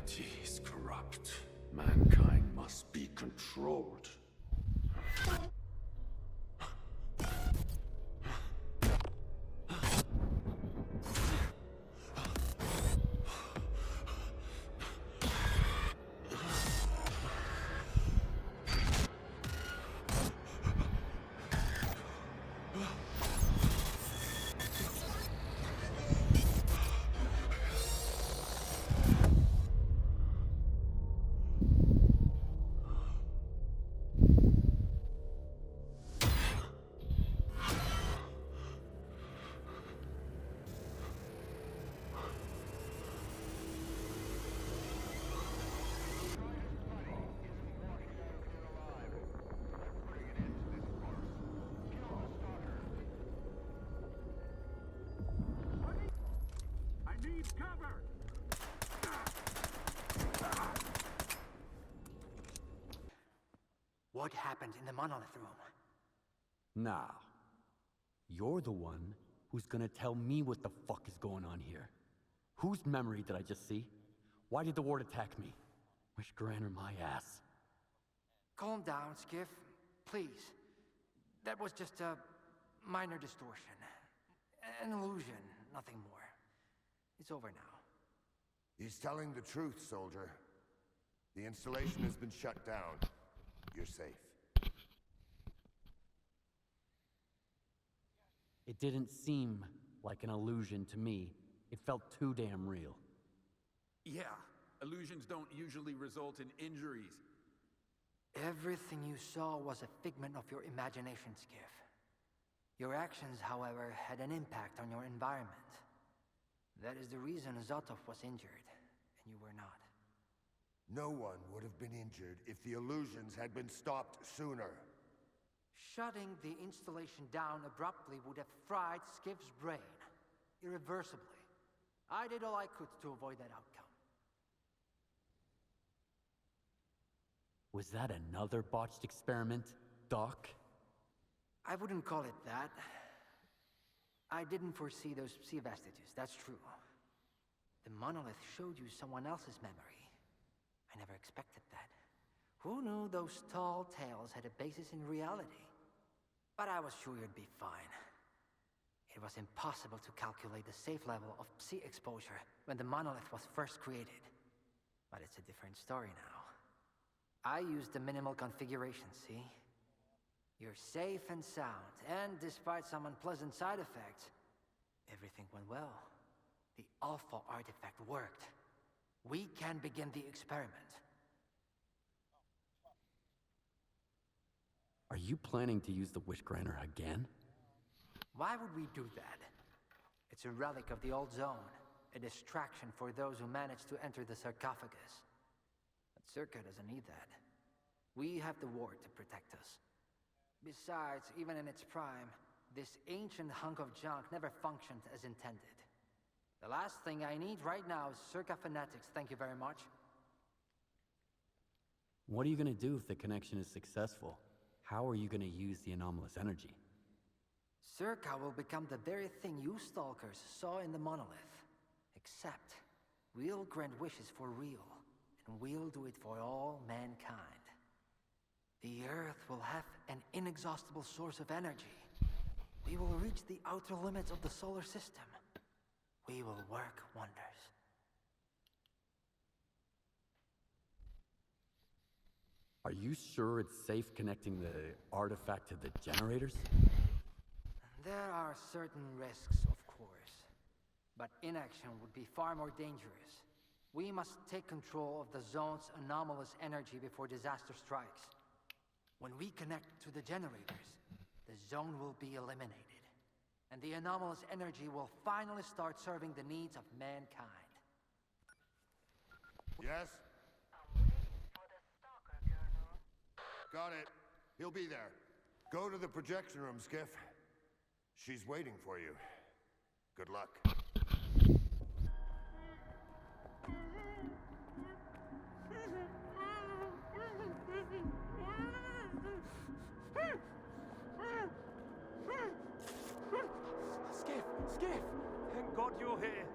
Reality is corrupt. Mankind must be controlled. What happened in the monolith room? Now, you're the one who's gonna tell me what the fuck is going on here. Whose memory did I just see? Why did the ward attack me? Wish Granner my ass. Calm down, Skiff. Please. That was just a minor distortion. An illusion, nothing more. It's over now. He's telling the truth, soldier. The installation has been shut down. You're safe. It didn't seem like an illusion to me. It felt too damn real. Yeah, illusions don't usually result in injuries. Everything you saw was a figment of your imagination, Skiff. Your actions, however, had an impact on your environment. That is the reason Zotov was injured, and you were not. No one would have been injured if the illusions had been stopped sooner. Shutting the installation down abruptly would have fried Skiff's brain, irreversibly. I did all I could to avoid that outcome. Was that another botched experiment, Doc? I wouldn't call it that. I didn't foresee those sea vestiges, that's true. The monolith showed you someone else's memory. I never expected that. Who knew those tall tales had a basis in reality? But I was sure you'd be fine. It was impossible to calculate the safe level of Psi exposure when the monolith was first created. But it's a different story now. I used the minimal configuration, see? You're safe and sound, and despite some unpleasant side effects, everything went well. The Alpha artifact worked. We can begin the experiment. Are you planning to use the Wish Granner again? Why would we do that? It's a relic of the old zone, a distraction for those who manage to enter the sarcophagus. But Circa doesn't need that. We have the ward to protect us. Besides, even in its prime, this ancient hunk of junk never functioned as intended. The last thing I need right now is Circa fanatics, thank you very much. What are you gonna do if the connection is successful? How are you gonna use the anomalous energy? Circa will become the very thing you stalkers saw in the monolith. Except, we'll grant wishes for real, and we'll do it for all mankind. The Earth will have an inexhaustible source of energy. We will reach the outer limits of the solar system. We will work wonders. Are you sure it's safe connecting the artifact to the generators? There are certain risks, of course. But inaction would be far more dangerous. We must take control of the zone's anomalous energy before disaster strikes. When we connect to the generators, the zone will be eliminated. And the anomalous energy will finally start serving the needs of mankind. Yes? I'm waiting for the STALKER, Colonel. Got it. He'll be there. Go to the projection room, Skiff. She's waiting for you. Good luck. Skiff! Skiff! Thank God you're here.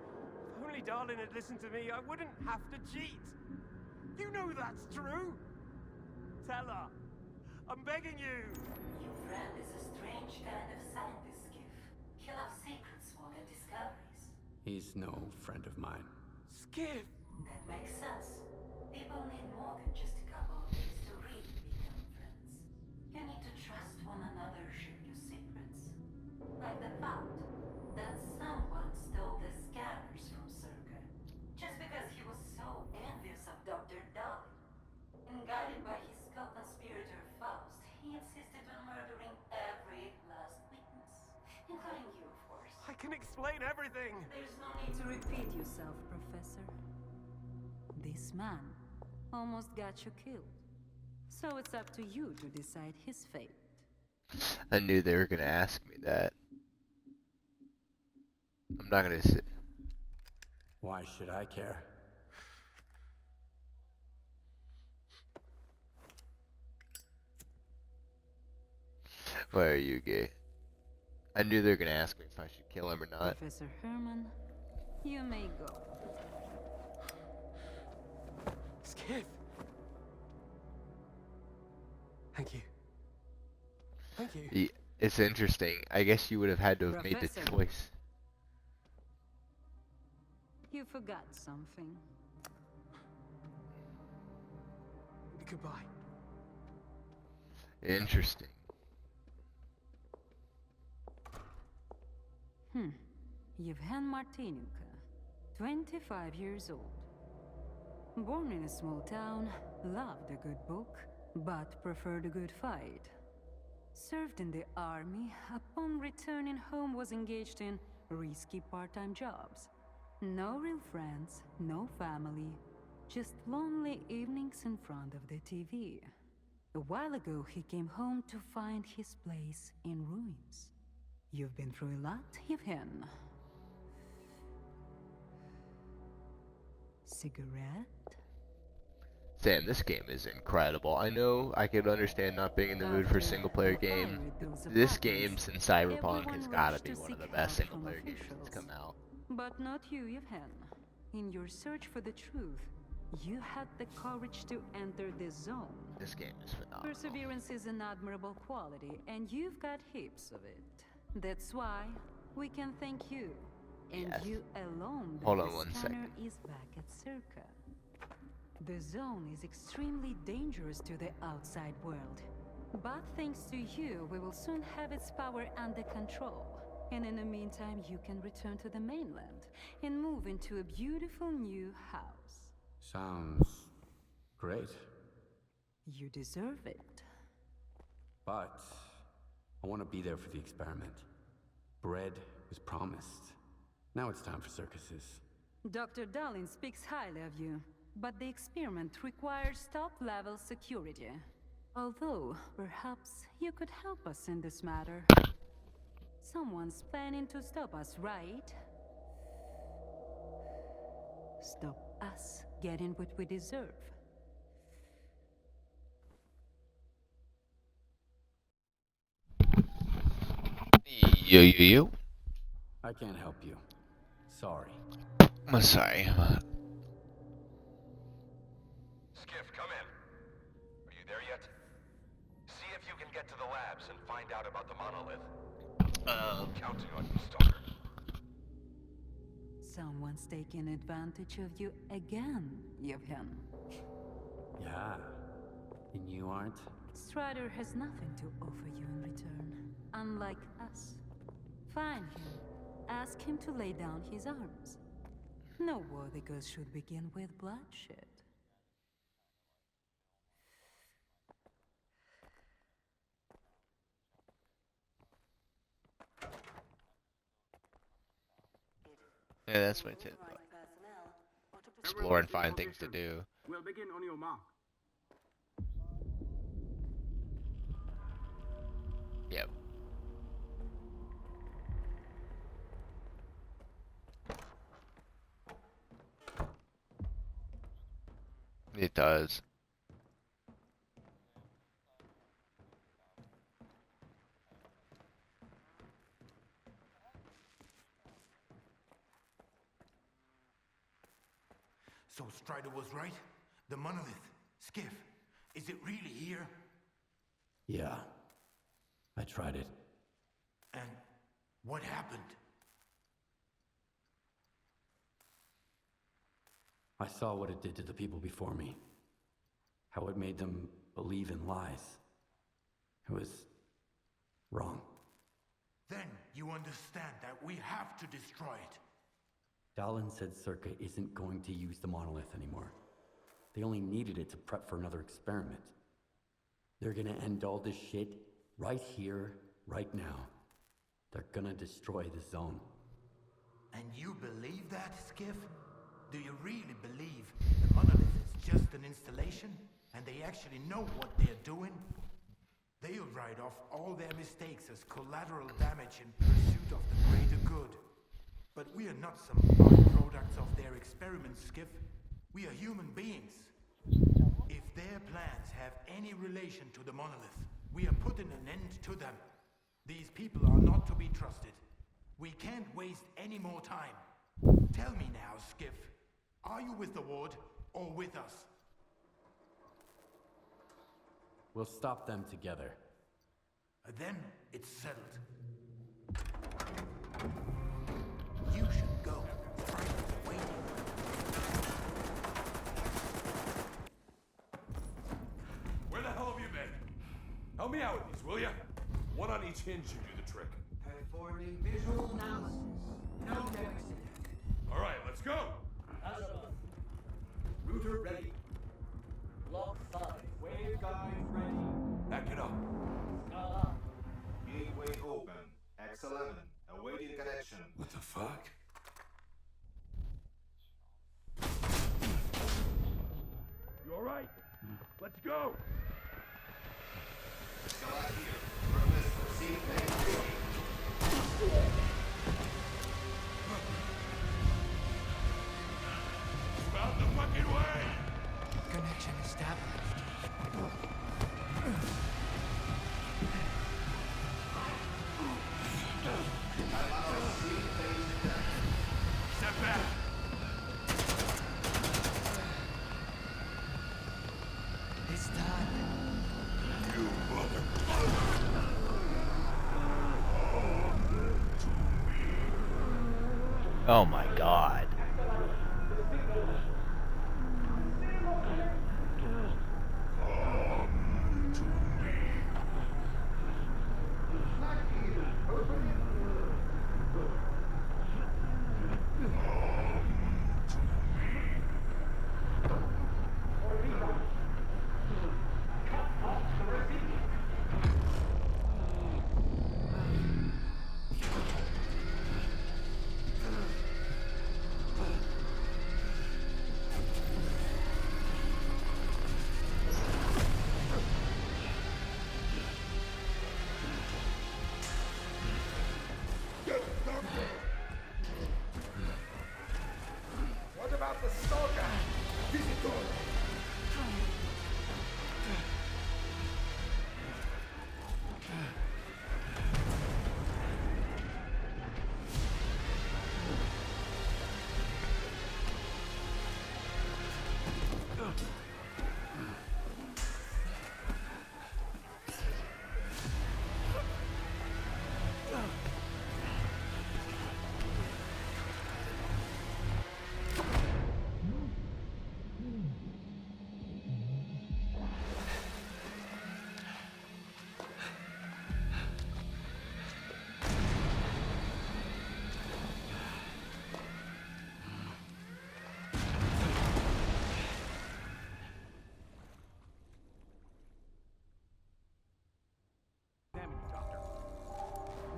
If only only Darlin had listened to me, I wouldn't have to cheat. You know that's true. Tell her. I'm begging you. Your friend is a strange kind of scientist, Skiff. He loves secrets more than discoveries. He's no friend of mine. Skiff. That makes sense. People need more than just a couple of days to really become friends. You need to trust one another, share your secrets. Like the fact that someone stole the scanners from Circa just because he was so envious of Dr. Dolly. And guided by his co-conspirator Faust, he insisted on murdering every last witness, including you, of course. I can explain everything. There's no need to repeat yourself, Professor. This man almost got you killed. So it's up to you to decide his fate. I knew they were gonna ask me that. I'm not gonna sit. Why should I care? Why are you gay? I knew they were gonna ask me if I should kill him or not. Professor Herman, you may go. Skiff. Thank you. Thank you. It's interesting. I guess you would have had to have made the Professor. choice. You forgot something. Goodbye. Interesting. Yevhen Martinyuka, 25 years old. Born in a small town, loved a good book, but preferred a good fight. Served in the army, upon returning home was engaged in risky part-time jobs. No real friends, no family, just lonely evenings in front of the TV. A while ago, he came home to find his place in ruins. You've been through a lot, Yevhen. Cigarette? Sam, this game is incredible. I know I could understand not being in the mood for a single player game. This game since Cyberpunk has gotta be one of the best single player games that's come out. But not you, Yevhen. In your search for the truth, you had the courage to enter the zone. This game is phenomenal. Perseverance is an admirable quality, and you've got heaps of it. That's why we can thank you. And Yes. you alone. Hold that on the one scanner second. is back at Circa. The zone is extremely dangerous to the outside world. But thanks to you, we will soon have its power under control. And in the meantime, you can return to the mainland and move into a beautiful new house. Sounds great. You deserve it. But I want to be there for the experiment. Bread was promised. Now it's time for circuses. Dr. Darlin speaks highly of you, but the experiment requires top-level security. Although, perhaps you could help us in this matter. Someone's planning to stop us, right? Stop us getting what we deserve. Yo. I can't help you. Sorry. I'm sorry. Skiff, come in. Are you there yet? See if you can get to the labs and find out about the monolith. I'm counting on you, Stalker. Someone's taking advantage of you again, Yevhen. Yeah. And you aren't? Strider has nothing to offer you in return, unlike us. Find him. Ask him to lay down his arms. No worthy ghost should begin with bloodshed. Yeah, that's what it is. Explore and find things to do. We'll begin on your mark. Yep. It does. So Strider was right? The monolith, Skiff, is it really here? Yeah. I tried it. And what happened? I saw what it did to the people before me. How it made them believe in lies. It was wrong. Then you understand that we have to destroy it. Dallin said Circa isn't going to use the monolith anymore. They only needed it to prep for another experiment. They're gonna end all this shit right here, right now. They're gonna destroy the zone. And you believe that, Skiff? Do you really believe the monolith is just an installation, and they actually know what they're doing? They'll write off all their mistakes as collateral damage in pursuit of the greater good. But we are not some byproducts of their experiments, Skiff. We are human beings. If their plans have any relation to the monolith, we are putting an end to them. These people are not to be trusted. We can't waste any more time. Tell me now, Skiff. Are you with the Ward, or with us? We'll stop them together. Then it's settled. You should go. Strider's waiting. Where the hell have you been? Help me out with these, will ya? One on each hinge should do the trick. Performing visual analysis. No damage. All right, let's go. Router ready. Block 5. Waveguide ready. Back it up. Gateway open. X11. Awaiting connection. What the fuck? You all right? Let's go. Scout here. Purpose proceed and Out the fucking way! Connection established. Step back! It's done. You mother... Oh my god. What about the Stalker? Visitor!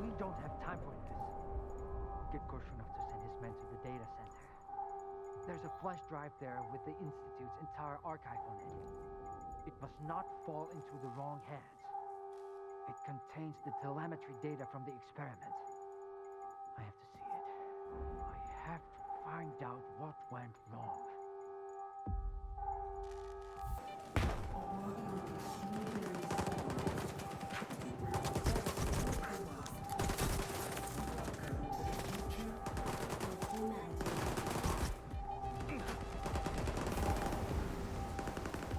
We don't have time for this. Get Korshunov to send his men to the data center. There's a flash drive there with the Institute's entire archive on it. It must not fall into the wrong hands. It contains the telemetry data from the experiment. I have to see it. I have to find out what went wrong.